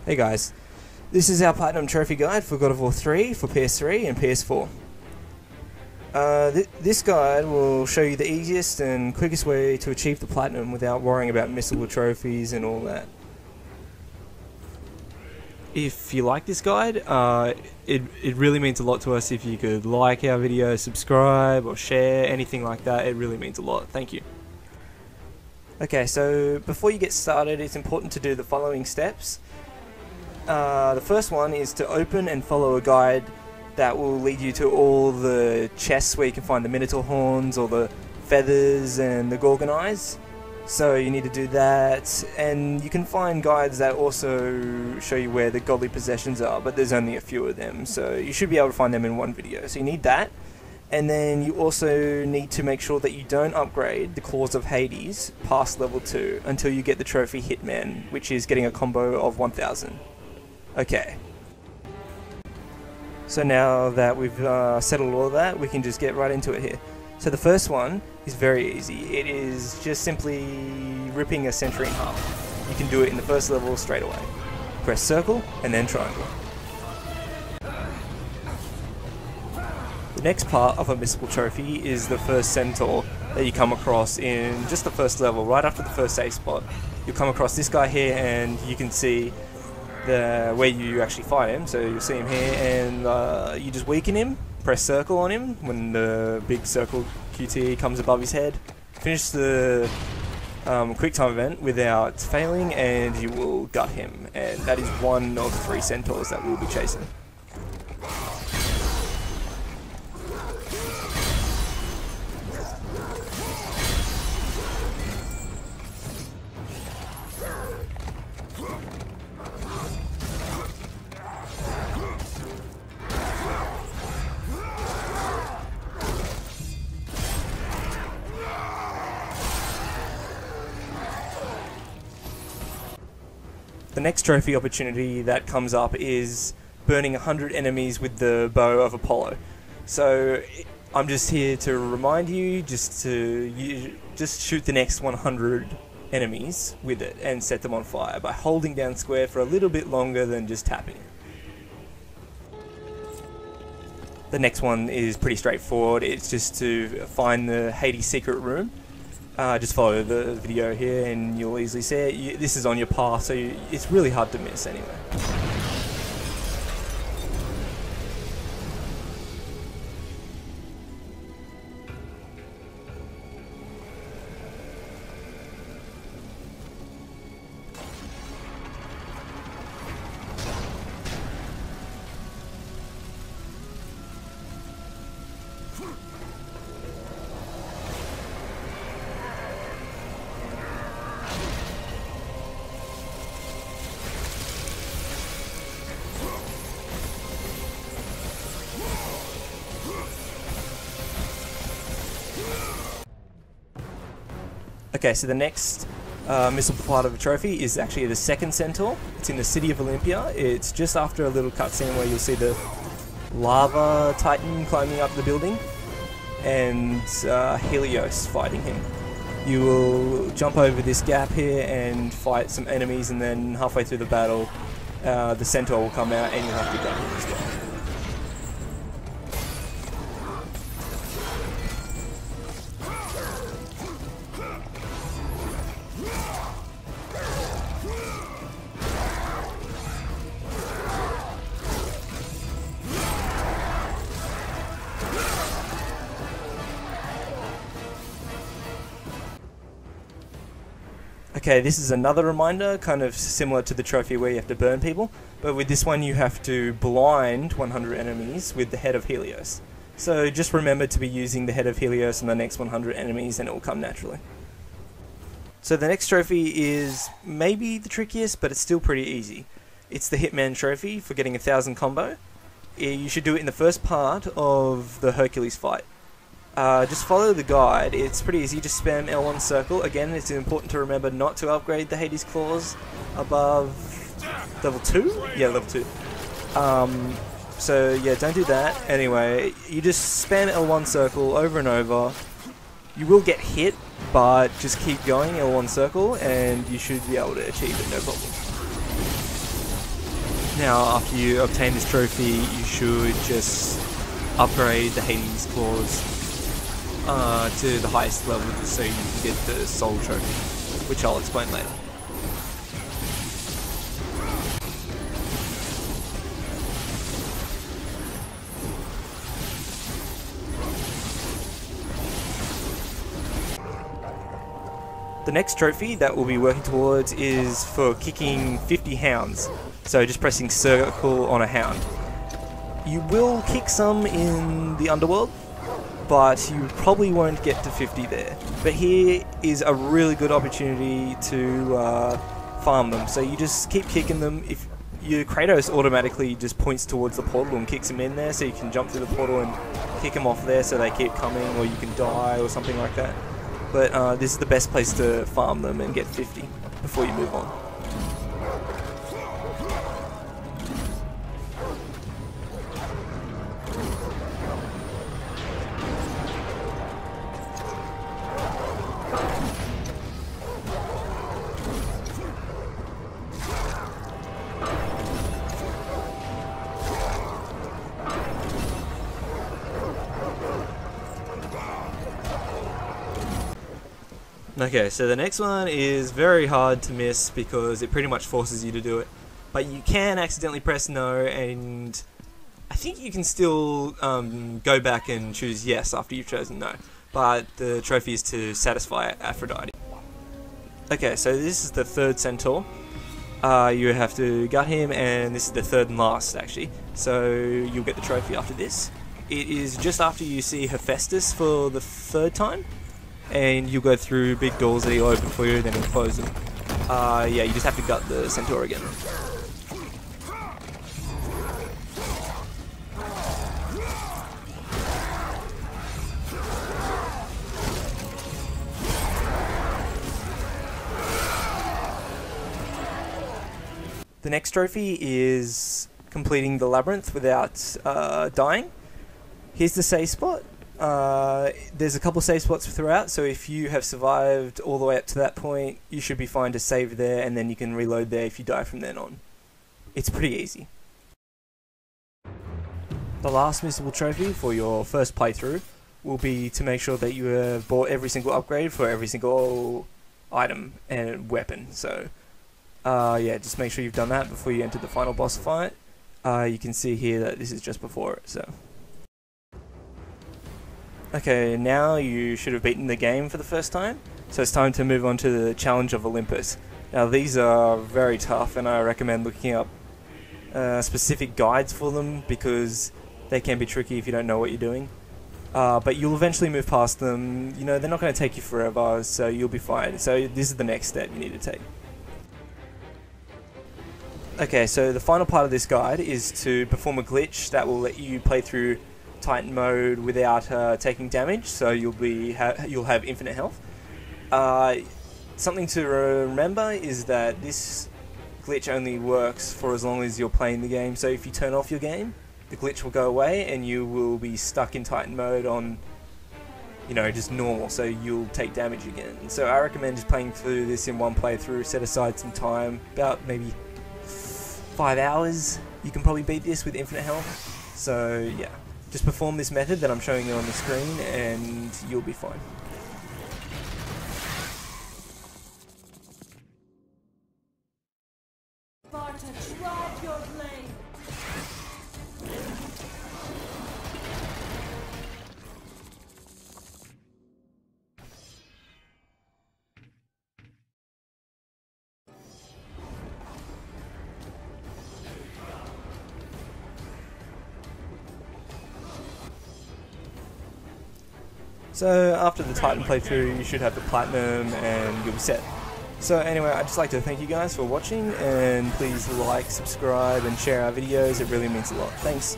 Hey guys, this is our Platinum Trophy Guide for God of War 3 for PS3 and PS4. This guide will show you the easiest and quickest way to achieve the Platinum without worrying about missable trophies and all that. If you like this guide, it really means a lot to us if you could like our video, subscribe or share, anything like that. It really means a lot. Thank you. Okay, so before you get started, it's important to do the following steps. The first one is to open and follow a guide that will lead you to all the chests where you can find the Minotaur horns or the feathers and the Gorgon eyes. So you need to do that, and you can find guides that also show you where the godly possessions are, but there's only a few of them, so you should be able to find them in one video. So you need that, and then you also need to make sure that you don't upgrade the Claws of Hades past level 2 until you get the trophy Hitman, which is getting a combo of 1000. Okay. So now that we've settled all of that, we can just get right into it here. So the first one is very easy. It is just simply ripping a sentry in half. You can do it in the first level straight away. Press circle and then triangle. The next part of a missable trophy is the first Cental that you come across in just the first level, right after the first save spot. You'll come across this guy here and you can see where you actually fight him. So you'll see him here and you just weaken him. Press circle on him when the big circle QTE comes above his head. Finish the quick time event without failing and you will gut him. And that is one of 3 centaurs that we'll be chasing. The next trophy opportunity that comes up is burning 100 enemies with the bow of Apollo. So I'm just here to remind you just shoot the next 100 enemies with it and set them on fire by holding down square for a little bit longer than just tapping it. The next one is pretty straightforward. It's just to find the Hades secret room. Just follow the video here and you'll easily see it. This is on your path, so it's really hard to miss anyway. Okay, so the next missile part of the trophy is actually the second Cental. It's in the city of Olympia. It's just after a little cutscene where you'll see the lava titan climbing up the building and Helios fighting him. You will jump over this gap here and fight some enemies, and then halfway through the battle the Centaur will come out and you'll have to gun him as well. Okay, this is another reminder, kind of similar to the trophy where you have to burn people, but with this one you have to blind 100 enemies with the head of Helios. So just remember to be using the head of Helios on the next 100 enemies and it will come naturally. So the next trophy is maybe the trickiest, but it's still pretty easy. It's the Hitman trophy for getting 1000 combo. You should do it in the first part of the Hercules fight. Just follow the guide. It's pretty easy. Just spam L1 circle. Again, it's important to remember not to upgrade the Hades claws above level 2. Yeah, level 2. So yeah, don't do that. Anyway, you just spam L1 circle over and over. You will get hit, but just keep going L1 circle, and you should be able to achieve it, no problem. Now, after you obtain this trophy, you should just upgrade the Hades claws to the highest level just so you can get the soul trophy, which I'll explain later. The next trophy that we'll be working towards is for kicking 50 hounds, so just pressing circle on a hound. You will kick some in the underworld, but you probably won't get to 50 there. But here is a really good opportunity to farm them, so you just keep kicking them. If your Kratos automatically just points towards the portal and kicks them in there, so you can jump through the portal and kick them off there so they keep coming, or you can die or something like that. But this is the best place to farm them and get 50 before you move on. Okay, so the next one is very hard to miss because it pretty much forces you to do it. But you can accidentally press no, and I think you can still go back and choose yes after you've chosen no. But the trophy is to satisfy Aphrodite. Okay, so this is the third Cental. You have to gut him, and this is the third and last actually. So you'll get the trophy after this. It is just after you see Hephaestus for the third time. And you'll go through big doors that he'll open for you, then he'll close them. Yeah, you just have to gut the centaur again. The next trophy is completing the labyrinth without dying. Here's the save spot. There's a couple of save spots throughout, so if you have survived all the way up to that point, you should be fine to save there, and then you can reload there if you die from then on. It's pretty easy. The last missable trophy for your first playthrough will be to make sure that you have bought every single upgrade for every single item and weapon. So yeah, just make sure you've done that before you enter the final boss fight. You can see here that this is just before it, so... Okay, now you should have beaten the game for the first time, so it's time to move on to the challenge of Olympus. Now these are very tough, and I recommend looking up specific guides for them because they can be tricky if you don't know what you're doing. But you'll eventually move past them. You know, they're not going to take you forever, so you'll be fine. So this is the next step you need to take. Okay, so the final part of this guide is to perform a glitch that will let you play through Titan mode without taking damage, so you'll have infinite health. Something to remember is that this glitch only works for as long as you're playing the game, so if you turn off your game, the glitch will go away and you will be stuck in Titan mode on, you know, just normal, so you'll take damage again. So I recommend just playing through this in one playthrough, set aside some time, about maybe 5 hours. You can probably beat this with infinite health, so yeah. Just perform this method that I'm showing you on the screen and you'll be fine. So after the Titan playthrough, you should have the Platinum and you'll be set. So anyway, I'd just like to thank you guys for watching, and please like, subscribe and share our videos, it really means a lot. Thanks.